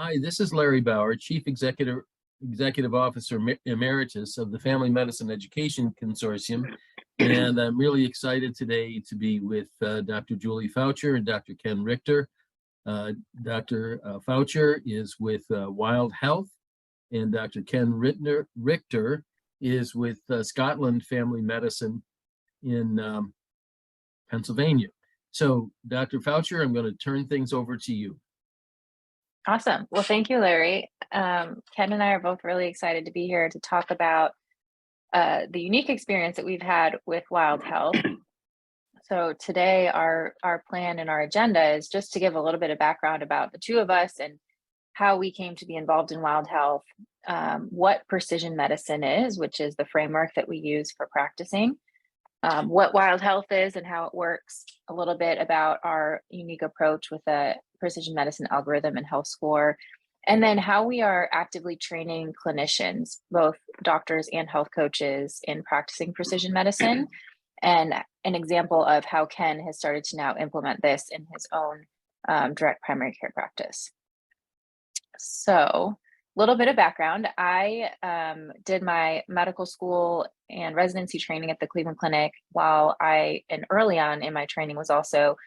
Hi, this is Larry Bauer, Chief Executive Officer Emeritus of the Family Medicine Education Consortium. And I'm really excited today to be with Dr. Julie Foucher and Dr. Ken Rictor. Dr. Foucher is with Wild Health, and Dr. Ken Rictor is with Scotland Family Medicine in Pennsylvania. So, Dr. Foucher, I'm going to turn things over to you. Awesome. Well, thank you, Larry. Ken and I are both really excited to be here to talk about the unique experience that we've had with Wild Health. So today, our plan and our agenda is just to give a little bit of background about the two of us and how we came to be involved in Wild Health, what precision medicine is, which is the framework that we use for practicing, what Wild Health is and how it works, a little bit about our unique approach with a precision medicine algorithm and health score, and then how we are actively training clinicians, both doctors and health coaches, in practicing precision medicine, and an example of how Ken has started to now implement this in his own direct primary care practice. So, a little bit of background. I did my medical school and residency training at the Cleveland Clinic while and early on in my training was also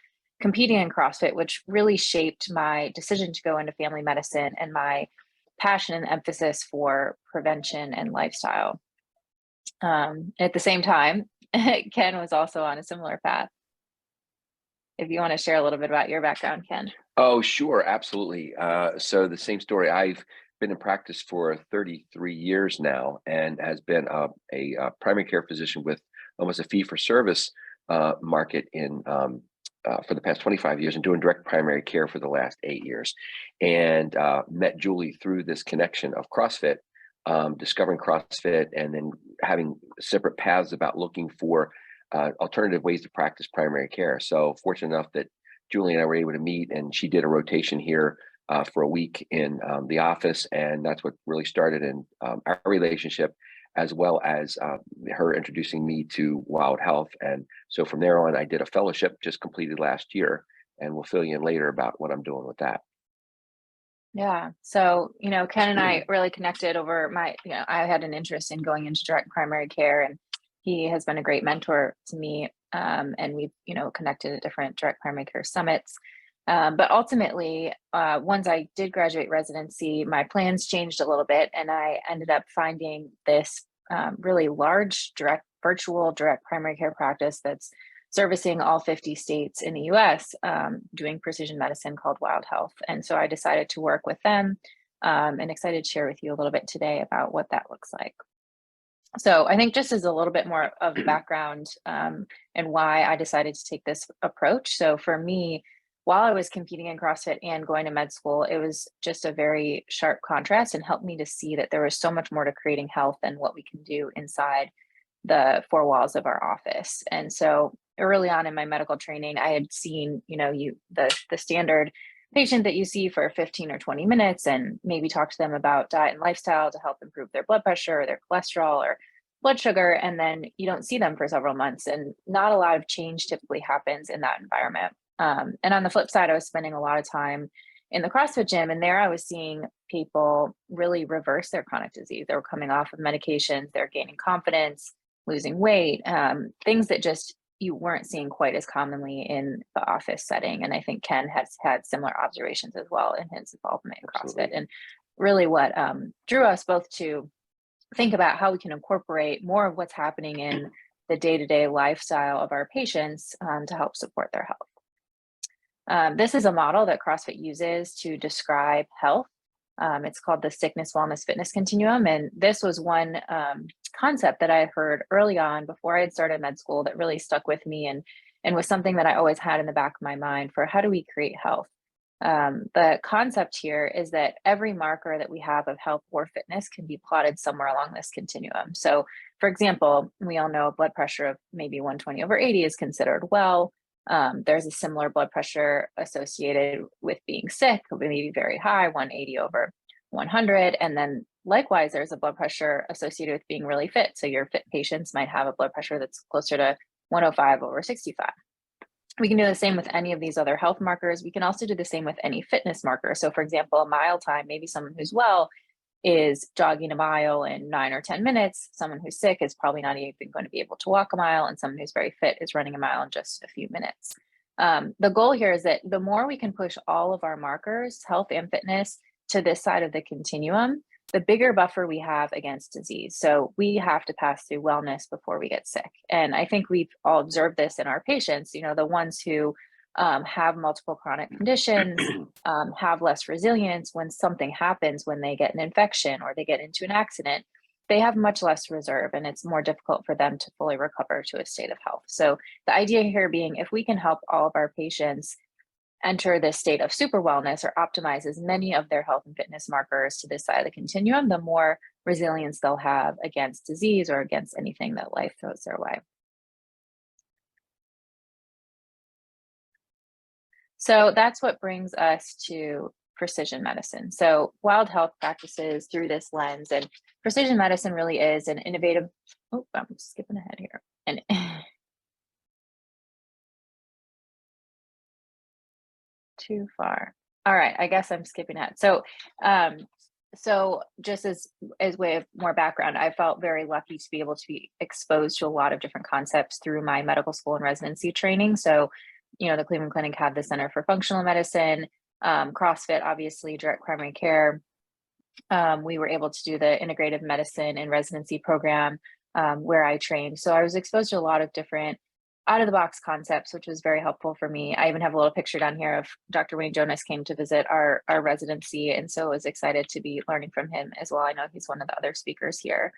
competing in CrossFit, which really shaped my decision to go into family medicine and my passion and emphasis for prevention and lifestyle. At the same time, Ken was also on a similar path. If you want to share a little bit about your background, Ken. Oh, sure, absolutely. So the same story. I've been in practice for 33 years now and has been a primary care physician with almost a fee-for-service market for the past 25 years and doing direct primary care for the last 8 years. And met Julie through this connection of CrossFit, discovering CrossFit and then having separate paths about looking for alternative ways to practice primary care. So fortunate enough that Julie and I were able to meet, and she did a rotation here for a week in the office, and that's what really started in our relationship, as well as her introducing me to Wild Health. And so from there on, I did a fellowship just completed last year, and we'll fill you in later about what I'm doing with that. Yeah. So, Ken and I really connected over I had an interest in going into direct primary care, and he has been a great mentor to me. And we've, connected at different direct primary care summits. But ultimately, once I did graduate residency, my plans changed a little bit, and I ended up finding this really large virtual direct primary care practice that's servicing all 50 states in the US, doing precision medicine called Wild Health. And so I decided to work with them, and excited to share with you a little bit today about what that looks like. So I think just as a little bit more of background and why I decided to take this approach. So for me, while I was competing in CrossFit and going to med school, it was just a very sharp contrast and helped me to see that there was so much more to creating health than what we can do inside the four walls of our office. And so early on in my medical training, I had seen, the standard patient that you see for 15 or 20 minutes and maybe talk to them about diet and lifestyle to help improve their blood pressure or their cholesterol or blood sugar. And then you don't see them for several months, and not a lot of change typically happens in that environment. And on the flip side, I was spending a lot of time in the CrossFit gym, and there I was seeing people really reverse their chronic disease. They were coming off of medications, they're gaining confidence, losing weight, things that just you weren't seeing quite as commonly in the office setting. And I think Ken has had similar observations as well in his involvement in CrossFit. And really what drew us both to think about how we can incorporate more of what's happening in the day-to-day lifestyle of our patients to help support their health. This is a model that CrossFit uses to describe health. It's called the Sickness, Wellness, Fitness Continuum. And this was one concept that I heard early on before I had started med school that really stuck with me and was something that I always had in the back of my mind for how do we create health. The concept here is that every marker that we have of health or fitness can be plotted somewhere along this continuum. So for example, we all know blood pressure of maybe 120/80 is considered well. There's a similar blood pressure associated with being sick, maybe very high, 180/100. And then likewise, there's a blood pressure associated with being really fit. So your fit patients might have a blood pressure that's closer to 105/65. We can do the same with any of these other health markers. We can also do the same with any fitness marker. So for example, a mile time, maybe someone who's well is jogging a mile in 9 or 10 minutes. Someone who's sick is probably not even going to be able to walk a mile, and someone who's very fit is running a mile in just a few minutes. The goal here is that the more we can push all of our markers, health and fitness, to this side of the continuum, the bigger buffer we have against disease. So we have to pass through wellness before we get sick. And I think we've all observed this in our patients, the ones who have multiple chronic conditions, have less resilience. When something happens, when they get an infection or they get into an accident, they have much less reserve, and it's more difficult for them to fully recover to a state of health. So the idea here being, if we can help all of our patients enter this state of super wellness or optimize as many of their health and fitness markers to this side of the continuum, the more resilience they'll have against disease or against anything that life throws their way. So that's what brings us to precision medicine. So wild health practices through this lens, and precision medicine really is an innovative, oh, I'm skipping ahead here. And too far. All right, I guess I'm skipping ahead. So just as way of more background, I felt very lucky to be able to be exposed to a lot of different concepts through my medical school and residency training. So, the Cleveland Clinic had the Center for Functional Medicine, CrossFit, obviously, direct primary care. We were able to do the integrative medicine and residency program where I trained. So I was exposed to a lot of different out-of-the-box concepts, which was very helpful for me. I even have a little picture down here of Dr. Wayne Jonas came to visit our residency, and so I was excited to be learning from him as well. I know he's one of the other speakers here.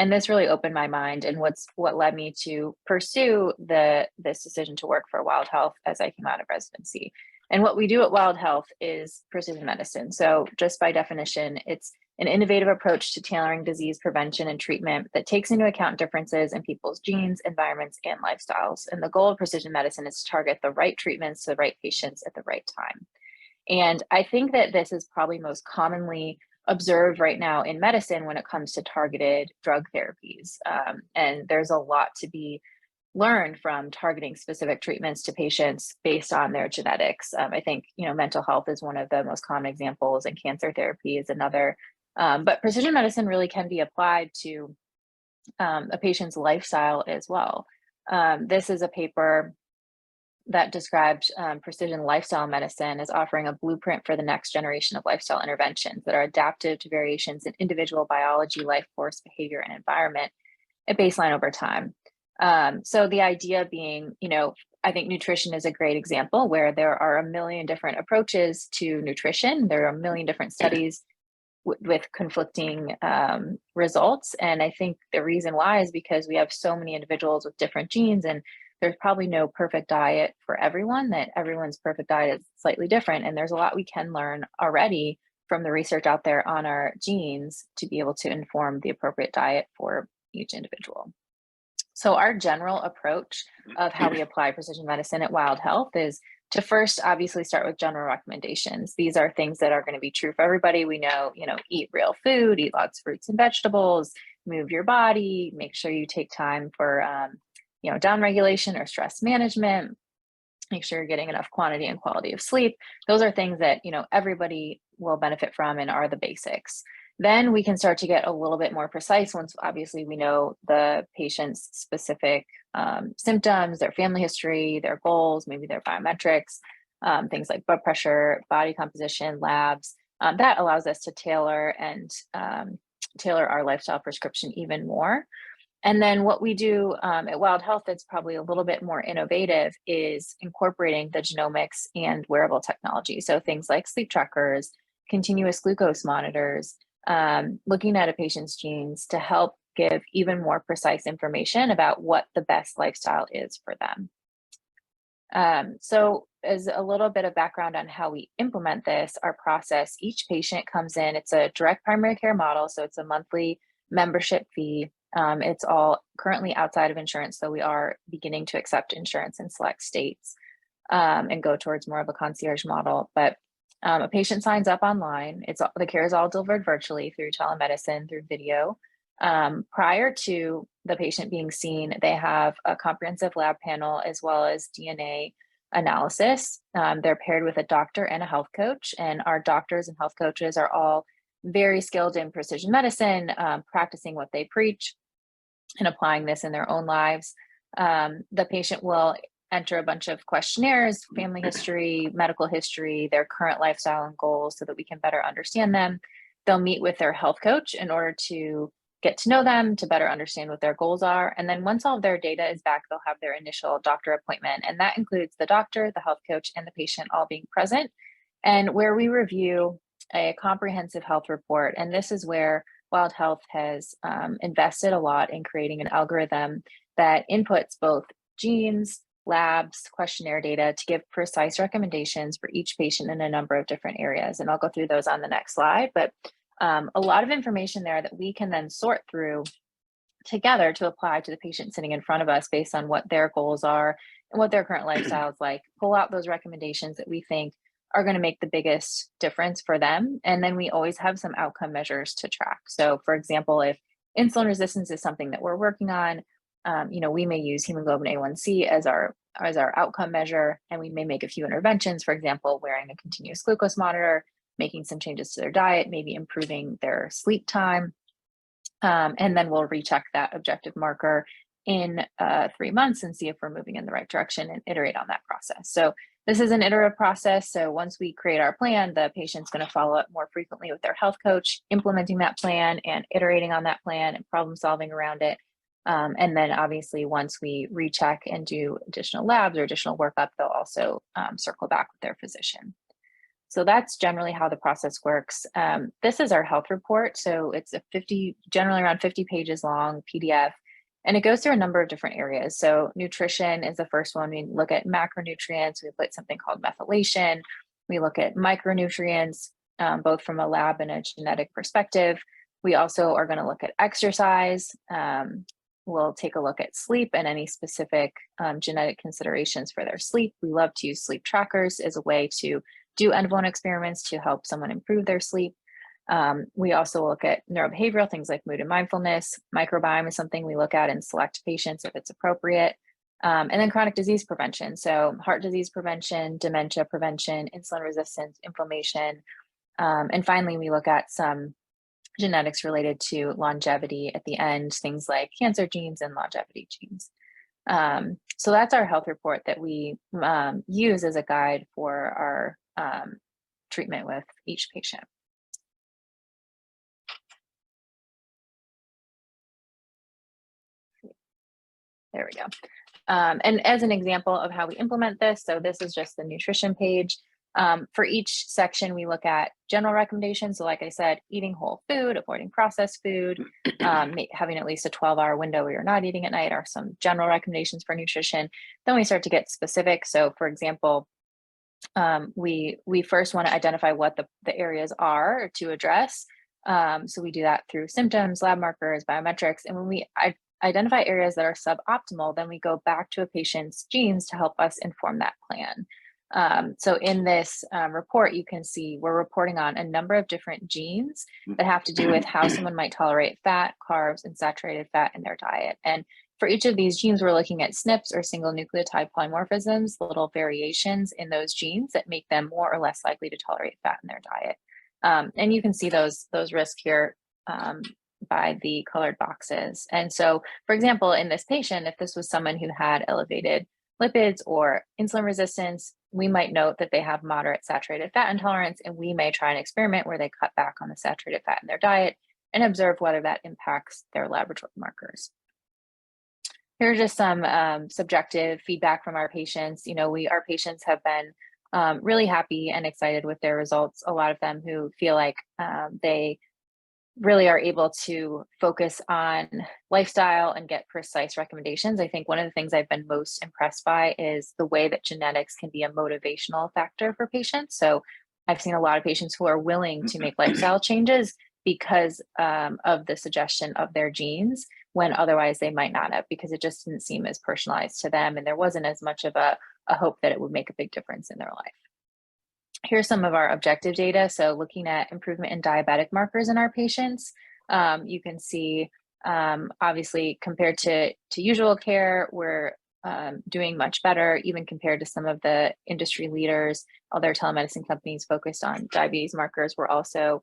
And this really opened my mind, and what led me to pursue this decision to work for Wild Health as I came out of residency. And what we do at Wild Health is precision medicine. So just by definition, it's an innovative approach to tailoring disease prevention and treatment that takes into account differences in people's genes, environments, and lifestyles. And the goal of precision medicine is to target the right treatments to the right patients at the right time. And I think that this is probably most commonly observed right now in medicine when it comes to targeted drug therapies. And there's a lot to be learned from targeting specific treatments to patients based on their genetics. I think, mental health is one of the most common examples, and cancer therapy is another. But precision medicine really can be applied to a patient's lifestyle as well. This is a paper that described precision lifestyle medicine as offering a blueprint for the next generation of lifestyle interventions that are adaptive to variations in individual biology, life force, behavior, and environment at baseline over time. So the idea being, I think nutrition is a great example where there are a million different approaches to nutrition. There are a million different studies with conflicting results. And I think the reason why is because we have so many individuals with different genes, and there's probably no perfect diet for everyone, that everyone's perfect diet is slightly different. And there's a lot we can learn already from the research out there on our genes to be able to inform the appropriate diet for each individual. So our general approach of how we apply precision medicine at Wild Health is to first obviously start with general recommendations. These are things that are going to be true for everybody. We know, eat real food, eat lots of fruits and vegetables, move your body, make sure you take time for, down regulation or stress management, make sure you're getting enough quantity and quality of sleep. Those are things that, everybody will benefit from and are the basics. Then we can start to get a little bit more precise once obviously we know the patient's specific symptoms, their family history, their goals, maybe their biometrics, things like blood pressure, body composition, labs. That allows us to tailor our lifestyle prescription even more. And then what we do at Wild Health that's probably a little bit more innovative is incorporating the genomics and wearable technology. So things like sleep trackers, continuous glucose monitors, looking at a patient's genes to help give even more precise information about what the best lifestyle is for them. So as a little bit of background on how we implement this, our process, each patient comes in, it's a direct primary care model. So it's a monthly membership fee. It's all currently outside of insurance, so we are beginning to accept insurance in select states and go towards more of a concierge model. But a patient signs up online. The care is all delivered virtually through telemedicine, through video. Prior to the patient being seen, they have a comprehensive lab panel as well as DNA analysis. They're paired with a doctor and a health coach, and our doctors and health coaches are all very skilled in precision medicine, practicing what they preach and applying this in their own lives. The patient will enter a bunch of questionnaires, family history, medical history, their current lifestyle and goals so that we can better understand them. They'll meet with their health coach in order to get to know them, to better understand what their goals are. And then once all of their data is back, they'll have their initial doctor appointment. And that includes the doctor, the health coach, and the patient all being present, and where we review a comprehensive health report. And this is where Wild Health has invested a lot in creating an algorithm that inputs both genes, labs, questionnaire data to give precise recommendations for each patient in a number of different areas. And I'll go through those on the next slide, but a lot of information there that we can then sort through together to apply to the patient sitting in front of us based on what their goals are and what their current lifestyle is like, pull out those recommendations that we think are going to make the biggest difference for them. And then we always have some outcome measures to track. So for example, if insulin resistance is something that we're working on, we may use hemoglobin A1C as our outcome measure, and we may make a few interventions, for example, wearing a continuous glucose monitor, making some changes to their diet, maybe improving their sleep time. And then we'll recheck that objective marker in 3 months and see if we're moving in the right direction and iterate on that process. So this is an iterative process. So once we create our plan, the patient's going to follow up more frequently with their health coach, implementing that plan and iterating on that plan and problem solving around it. And then obviously once we recheck and do additional labs or additional workup, they'll also circle back with their physician. So that's generally how the process works. This is our health report. So it's generally around 50 pages long PDF, and it goes through a number of different areas. So nutrition is the first one. We look at macronutrients. We look at something called methylation. We look at micronutrients, both from a lab and a genetic perspective. We also are going to look at exercise. We'll take a look at sleep and any specific genetic considerations for their sleep. We love to use sleep trackers as a way to do end of one experiments to help someone improve their sleep. We also look at neurobehavioral things like mood and mindfulness. Microbiome is something we look at in select patients if it's appropriate. And then chronic disease prevention. So heart disease prevention, dementia prevention, insulin resistance, inflammation. And finally, we look at some genetics related to longevity at the end, things like cancer genes and longevity genes. So that's our health report that we use as a guide for our treatment with each patient. There we go. And as an example of how we implement this, so this is just the nutrition page. For each section, we look at general recommendations. So like I said, eating whole food, avoiding processed food, having at least a 12-hour window where you're not eating at night are some general recommendations for nutrition. Then we start to get specific. So for example, we first want to identify what the areas are to address. So we do that through symptoms, lab markers, biometrics. And when we identify areas that are suboptimal, then we go back to a patient's genes to help us inform that plan. So in this report, you can see we're reporting on a number of different genes that have to do with how someone might tolerate fat, carbs, and saturated fat in their diet. And for each of these genes, we're looking at SNPs or single nucleotide polymorphisms, little variations in those genes that make them more or less likely to tolerate fat in their diet. And you can see those risks here by the colored boxes. And so, for example, in this patient, if this was someone who had elevated lipids or insulin resistance, we might note that they have moderate saturated fat intolerance, and we may try an experiment where they cut back on the saturated fat in their diet and observe whether that impacts their laboratory markers. Here's just some subjective feedback from our patients. Our patients have been really happy and excited with their results. A lot of them who feel like they really are able to focus on lifestyle and get precise recommendations. I think one of the things I've been most impressed by is the way that genetics can be a motivational factor for patients. So I've seen a lot of patients who are willing to make lifestyle changes because of the suggestion of their genes, when otherwise they might not have, because it just didn't seem as personalized to them. And there wasn't as much of a hope that it would make a big difference in their life. Here's some of our objective data. So looking at improvement in diabetic markers in our patients, you can see Obviously, compared to usual care, we're doing much better, even compared to some of the industry leaders. Other telemedicine companies focused on diabetes markers, we're also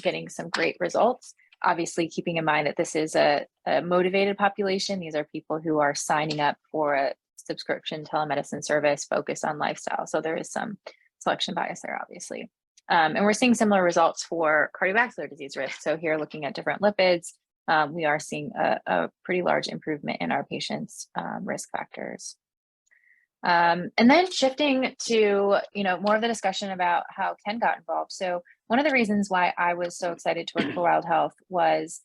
getting some great results. Obviously, keeping in mind that this is a motivated population. These are people who are signing up for a subscription telemedicine service focused on lifestyle. So there is some selection bias there, obviously. And we're seeing similar results for cardiovascular disease risk. So here, looking at different lipids, we are seeing a pretty large improvement in our patients' risk factors. And then shifting to, more of the discussion about how Ken got involved. So one of the reasons why I was so excited to work for Wild Health was,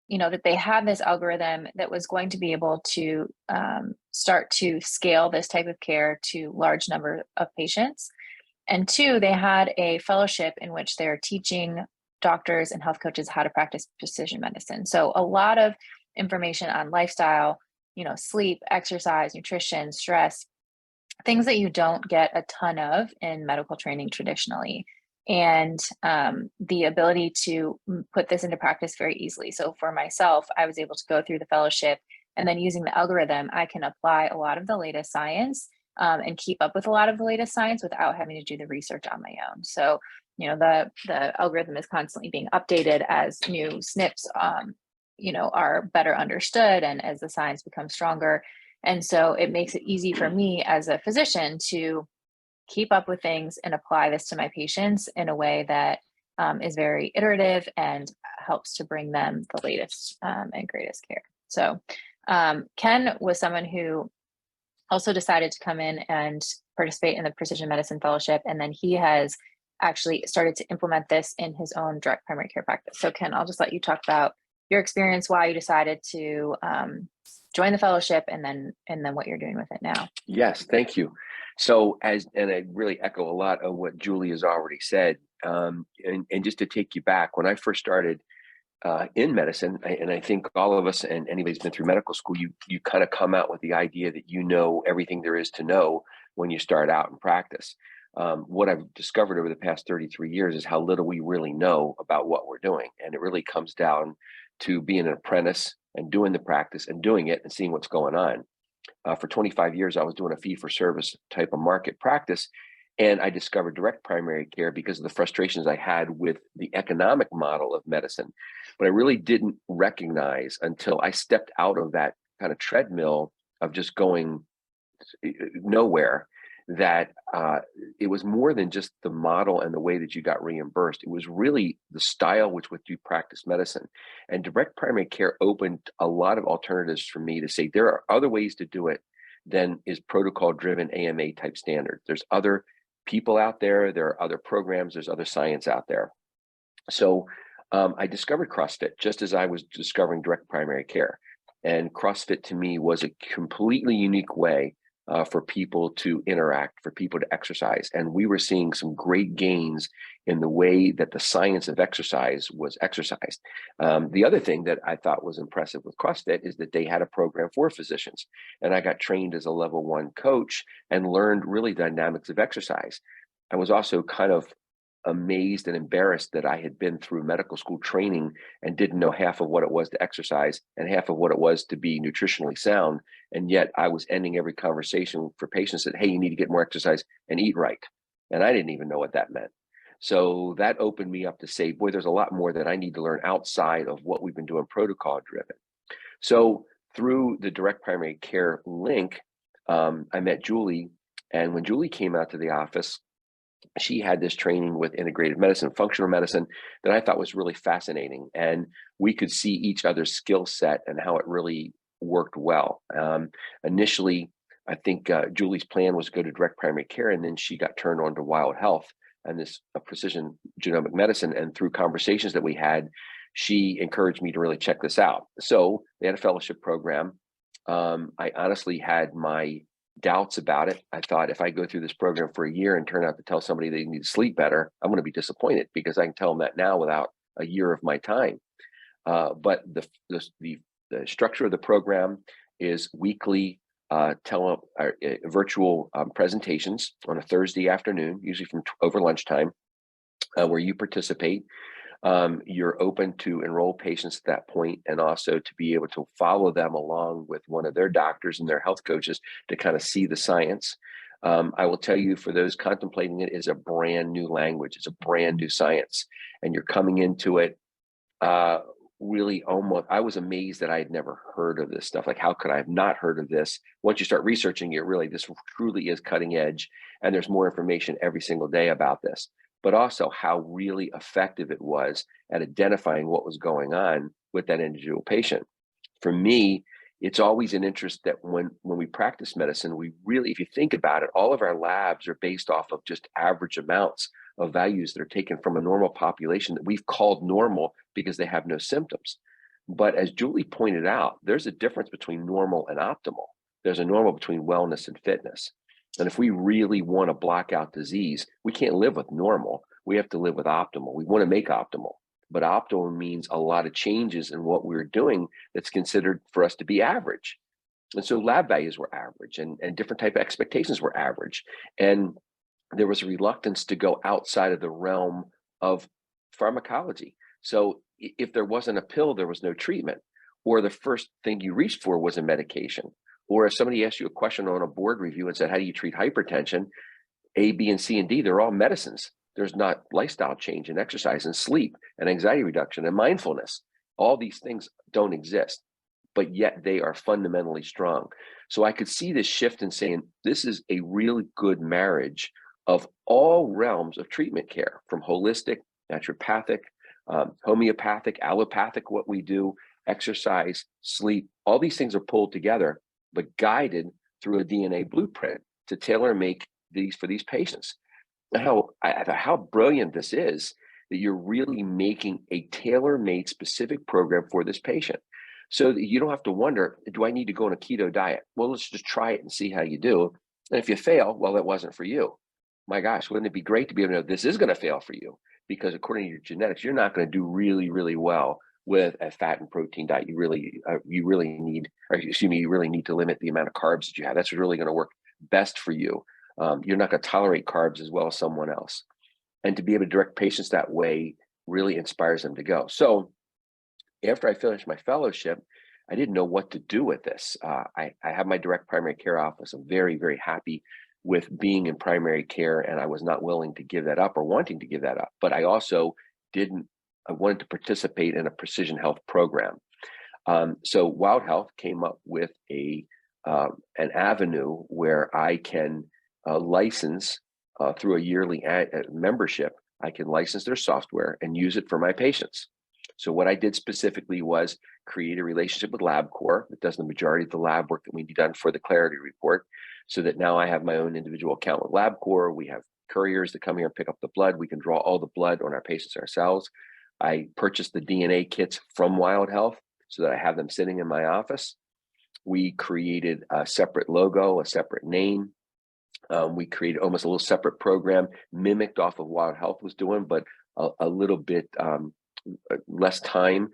that they had this algorithm that was going to be able to start to scale this type of care to large number of patients. And two, they had a fellowship in which they're teaching doctors and health coaches how to practice precision medicine. So a lot of information on lifestyle, sleep, exercise, nutrition, stress, things that you don't get a ton of in medical training traditionally. And the ability to put this into practice very easily. So for myself, I was able to go through the fellowship, and then using the algorithm, I can apply a lot of the latest science and keep up with a lot of the latest science without having to do the research on my own. So, the algorithm is constantly being updated as new SNPs, are better understood and as the science becomes stronger. And so it makes it easy for me as a physician to keep up with things and apply this to my patients in a way that is very iterative and helps to bring them the latest and greatest care. So Ken was someone who also decided to come in and participate in the Precision Medicine Fellowship. And then he has actually started to implement this in his own direct primary care practice. So Ken, I'll just let you talk about your experience, why you decided to join the fellowship, and then what you're doing with it now. Yes, thank you. So and I really echo a lot of what Julie has already said. And just to take you back, when I first started in medicine, and I think all of us and anybody's been through medical school, you kind of come out with the idea that you know everything there is to know when you start out in practice. What I've discovered over the past 33 years is how little we really know about what we're doing. And it really comes down to being an apprentice and doing the practice and doing it and seeing what's going on. For 25 years, I was doing a fee-for-service type of market practice, and I discovered direct primary care because of the frustrations I had with the economic model of medicine. But I really didn't recognize until I stepped out of that kind of treadmill of just going nowhere that it was more than just the model and the way that you got reimbursed. It was really the style which you practice medicine. And direct primary care opened a lot of alternatives for me to say there are other ways to do it than is protocol-driven AMA type standard. There's other people out there, there are other programs, there's other science out there. So I discovered CrossFit just as I was discovering direct primary care. And CrossFit to me was a completely unique way for people to interact, for people to exercise. And we were seeing some great gains in the way that the science of exercise was exercised. The other thing that I thought was impressive with CrossFit is that they had a program for physicians. And I got trained as a level 1 coach and learned really dynamics of exercise. I was also kind of amazed and embarrassed that I had been through medical school training and didn't know half of what it was to exercise and half of what it was to be nutritionally sound. And yet I was ending every conversation for patients that, hey, you need to get more exercise and eat right. And I didn't even know what that meant. So that opened me up to say, boy, there's a lot more that I need to learn outside of what we've been doing protocol driven. So through the direct primary care link, I met Julie. And when Julie came out to the office, she had this training with integrative medicine, functional medicine, that I thought was really fascinating. And we could see each other's skill set and how it really worked well. Initially, I think Julie's plan was to go to direct primary care, and then she got turned on to Wild Health and this precision genomic medicine. And through conversations that we had, she encouraged me to really check this out. So they had a fellowship program. I honestly had my doubts about it. I thought if I go through this program for a year and turn out to tell somebody they need to sleep better, I'm going to be disappointed because I can tell them that now without a year of my time. But the structure of the program is weekly virtual presentations on a Thursday afternoon, usually from over lunchtime, where you participate. You're open to enroll patients at that point, and also to be able to follow them along with one of their doctors and their health coaches to kind of see the science. I will tell you, for those contemplating it, is a brand new language. It's a brand new science, and you're coming into it really almost. I was amazed that I had never heard of this stuff. Like, how could I have not heard of this? Once you start researching it, really, this truly is cutting edge, and there's more information every single day about this. But also how really effective it was at identifying what was going on with that individual patient. For me, it's always an interest that when we practice medicine, we really, if you think about it, all of our labs are based off of just average amounts of values that are taken from a normal population that we've called normal because they have no symptoms. But as Julie pointed out, there's a difference between normal and optimal. There's a normal between wellness and fitness. And if we really want to block out disease, we can't live with normal. We have to live with optimal. We want to make optimal. But optimal means a lot of changes in what we're doing that's considered for us to be average. And so lab values were average, and different type of expectations were average. And there was a reluctance to go outside of the realm of pharmacology. So if there wasn't a pill, there was no treatment, or the first thing you reached for was a medication. Or if somebody asked you a question on a board review and said, how do you treat hypertension? A, B, and C, and D, they're all medicines. There's not lifestyle change and exercise and sleep and anxiety reduction and mindfulness. All these things don't exist, but yet they are fundamentally strong. So I could see this shift in saying, this is a really good marriage of all realms of treatment care, from holistic, naturopathic, homeopathic, allopathic, what we do, exercise, sleep, all these things are pulled together, but guided through a DNA blueprint to tailor make these for these patients. How brilliant this is, that you're really making a tailor-made specific program for this patient, so that you don't have to wonder, do I need to go on a keto diet? Well, let's just try it and see how you do. And if you fail, well, it wasn't for you. My gosh, wouldn't it be great to be able to know this is going to fail for you? Because according to your genetics, you're not going to do really, really well with a fat and protein diet. You really need, or excuse me, you really need to limit the amount of carbs that you have. That's really going to work best for you. You're not going to tolerate carbs as well as someone else. And to be able to direct patients that way really inspires them to go. So after I finished my fellowship, I didn't know what to do with this. I have my direct primary care office. I'm very, very happy with being in primary care, and I was not willing to give that up or wanting to give that up. But I also I wanted to participate in a precision health program. So Wild Health came up with an avenue where I can license through a yearly membership. I can license their software and use it for my patients. So what I did specifically was create a relationship with LabCorp that does the majority of the lab work that we need done for the Clarity report, so that now I have my own individual account with LabCorp. We have couriers that come here and pick up the blood. We can draw all the blood on our patients ourselves. I purchased the DNA kits from Wild Health so that I have them sitting in my office. We created a separate logo, a separate name. We created almost a little separate program, mimicked off of Wild Health was doing, but a little bit less time.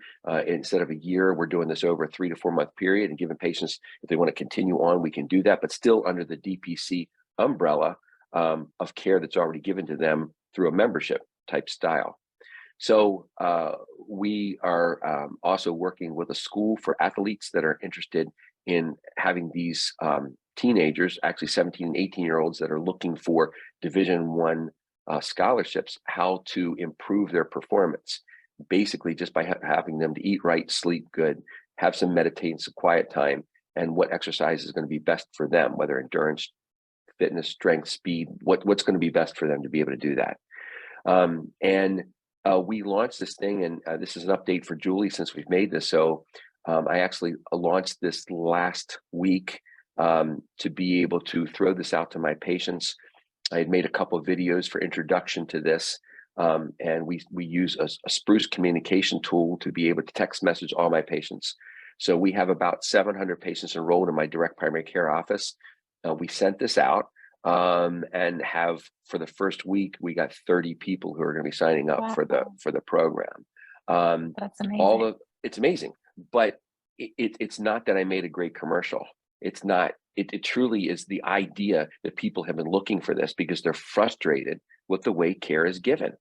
Instead of a year, we're doing this over a 3 to 4 month period, and giving patients, if they want to continue on, we can do that, but still under the DPC umbrella of care that's already given to them through a membership type style. So we are also working with a school for athletes that are interested in having these teenagers, actually 17 and 18-year-olds, that are looking for Division I scholarships, how to improve their performance, basically just by having them to eat right, sleep good, have some meditation, some quiet time, and what exercise is going to be best for them, whether endurance, fitness, strength, speed, what's going to be best for them to be able to do that. We launched this thing, and this is an update for Julie since we've made this. So I actually launched this last week to be able to throw this out to my patients. I had made a couple of videos for introduction to this, and we use a Spruce communication tool to be able to text message all my patients. So we have about 700 patients enrolled in my direct primary care office. We sent this out and have, for the first week, we got 30 people who are going to be signing up for the program. That's amazing. It's amazing, but it's not that I made a great commercial. It's not. It truly is the idea that people have been looking for this because they're frustrated with the way care is given.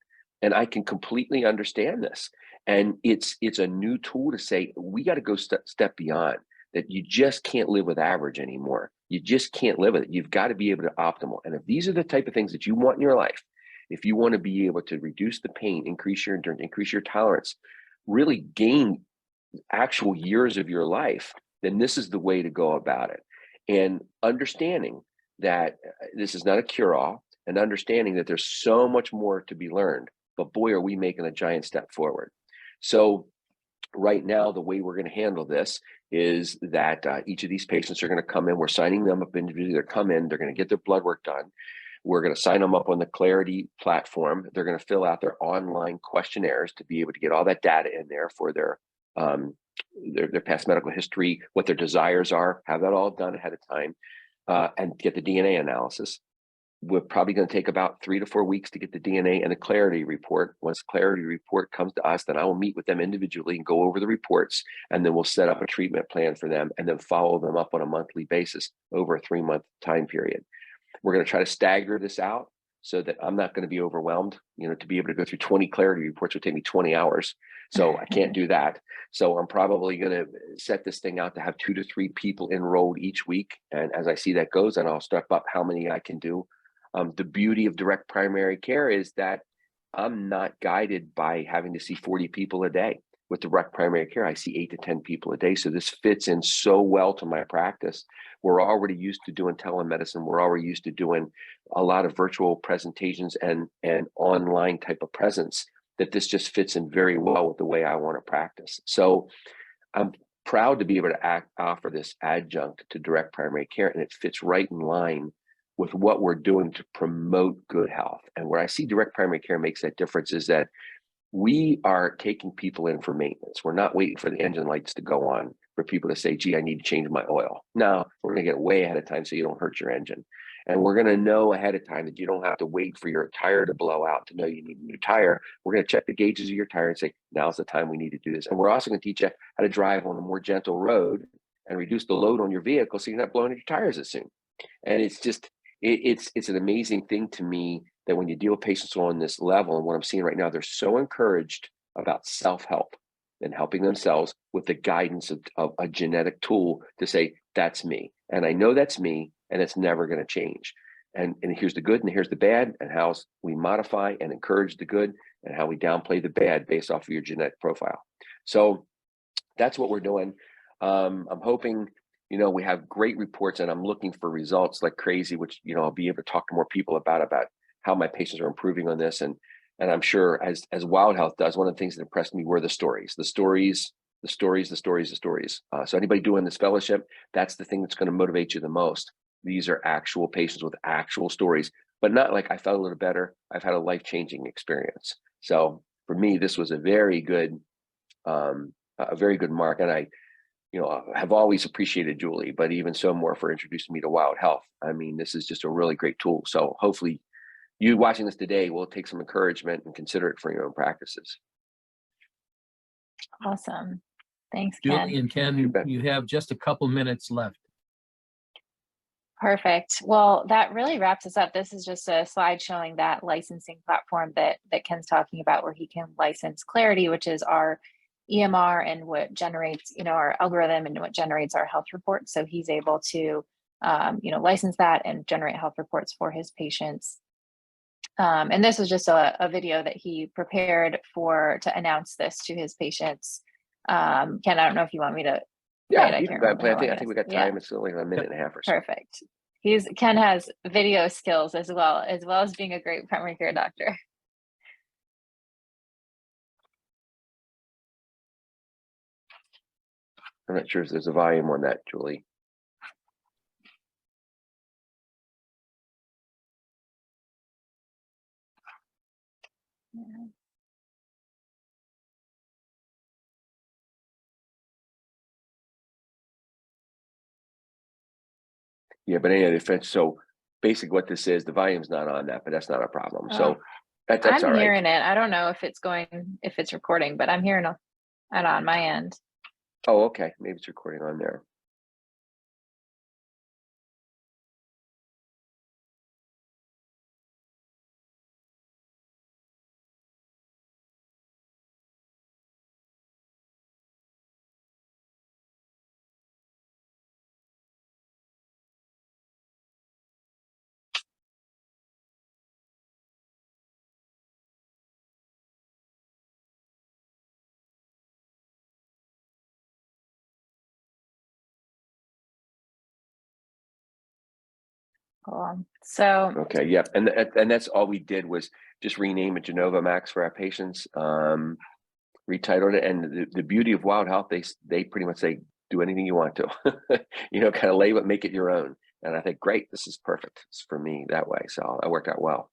And I can completely understand this. And it's a new tool to say, we got to go step beyond that. You just can't live with average anymore. You just can't live with it. You've got to be able to optimal. And if these are the type of things that you want in your life, if you want to be able to reduce the pain, increase your endurance, increase your tolerance, really gain actual years of your life, then this is the way to go about it. And understanding that this is not a cure-all, and understanding that there's so much more to be learned, but boy, are we making a giant step forward. So right now, the way we're going to handle this is that each of these patients are going to come in. We're signing them up individually. They're come in, they're going to get their blood work done. We're going to sign them up on the Clarity platform. They're going to fill out their online questionnaires to be able to get all that data in there for their past medical history, what their desires are, have that all done ahead of time, and get the DNA analysis. We're probably going to take about 3 to 4 weeks to get the DNA and the Clarity report. Once the Clarity report comes to us, then I will meet with them individually and go over the reports, and then we'll set up a treatment plan for them and then follow them up on a monthly basis over a 3-month time period. We're going to try to stagger this out so that I'm not going to be overwhelmed. To be able to go through 20 Clarity reports would take me 20 hours. So I can't do that. So I'm probably going to set this thing out to have 2 to 3 people enrolled each week. And as I see that goes, then I'll step up how many I can do. The beauty of direct primary care is that I'm not guided by having to see 40 people a day. With direct primary care, I see 8 to 10 people a day. So this fits in so well to my practice. We're already used to doing telemedicine. We're already used to doing a lot of virtual presentations and online type of presence, that this just fits in very well with the way I want to practice. So I'm proud to be able to offer this adjunct to direct primary care, and it fits right in line with what we're doing to promote good health. And where I see direct primary care makes that difference is that we are taking people in for maintenance. We're not waiting for the engine lights to go on for people to say, gee, I need to change my oil. No, we're going to get way ahead of time so you don't hurt your engine. And we're going to know ahead of time that you don't have to wait for your tire to blow out to know you need a new tire. We're going to check the gauges of your tire and say, now's the time we need to do this. And we're also going to teach you how to drive on a more gentle road and reduce the load on your vehicle so you're not blowing out your tires as soon. And it's just, it's an amazing thing to me that when you deal with patients on this level, and what I'm seeing right now, they're so encouraged about self-help and helping themselves with the guidance of a genetic tool to say, that's me. And I know that's me, and it's never going to change. And here's the good and here's the bad, and how we modify and encourage the good and how we downplay the bad based off of your genetic profile. So that's what we're doing. I'm hoping, we have great reports, and I'm looking for results like crazy, which, I'll be able to talk to more people about how my patients are improving on this. And I'm sure as Wild Health does, one of the things that impressed me were the stories. So anybody doing this fellowship, that's the thing that's going to motivate you the most. These are actual patients with actual stories, but not like I felt a little better. I've had a life-changing experience. So for me, this was a very good mark. And I have always appreciated Julie, but even so more for introducing me to Wild Health. I mean, this is just a really great tool. So hopefully you watching this today will take some encouragement and consider it for your own practices. Awesome. Thanks, Ken. Julie and Ken, you have just a couple minutes left. Perfect. Well, that really wraps us up. This is just a slide showing that licensing platform that Ken's talking about, where he can license Clarity, which is our EMR and what generates, our algorithm and what generates our health reports. So he's able to, license that and generate health reports for his patients. And this was just a video that he prepared to announce this to his patients. Ken, I don't know if you want me to. Yeah, you can go ahead and play. I think we got time. Yeah. It's only a minute and a half or so. Perfect. Ken has video skills as well as being a great primary care doctor. I'm not sure if there's a volume on that, Julie. Yeah. Yeah, but any other defense. So basically what this is, the volume's not on that, but that's not a problem. So that's all right. I'm hearing it. I don't know if it's recording, but I'm hearing it on my end. Oh, okay. Maybe it's recording on there. Cool. So Okay, yep, and that's all we did was just rename it Genomic for our patients, retitled it, and the beauty of Wild Health, they pretty much say do anything you want to, kind of label it, make it your own. And I think, great, this is perfect. It's for me that way, so that worked out well.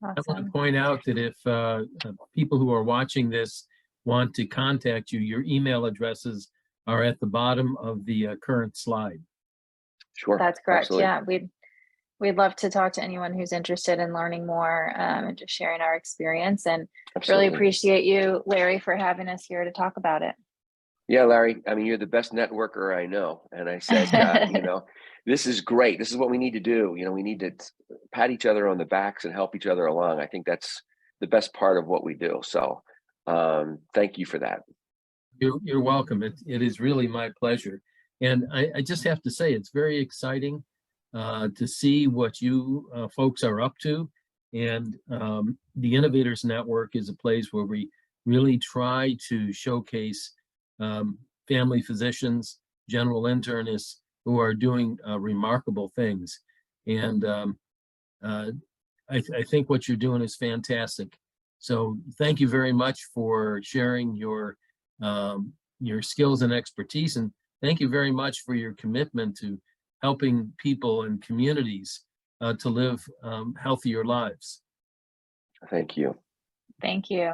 I want to awesome. point out that if people who are watching this want to contact you, your email addresses are at the bottom of the current slide. Sure, That's correct. absolutely. Yeah, we'd love to talk to anyone who's interested in learning more and just sharing our experience. And really Absolutely. appreciate you, Larry, for having us here to talk about it. Yeah, Larry, I mean, you're the best networker I know. And I said, this is great. This is what we need to do. We need to pat each other on the backs and help each other along. I think that's the best part of what we do. So thank you for that. You're welcome. It is really my pleasure. And I just have to say, it's very exciting to see what you folks are up to. And the Innovators Network is a place where we really try to showcase family physicians, general internists who are doing remarkable things. And I think what you're doing is fantastic. So thank you very much for sharing your skills and expertise. And thank you very much for your commitment to helping people and communities to live healthier lives. Thank you. Thank you.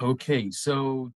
Okay, so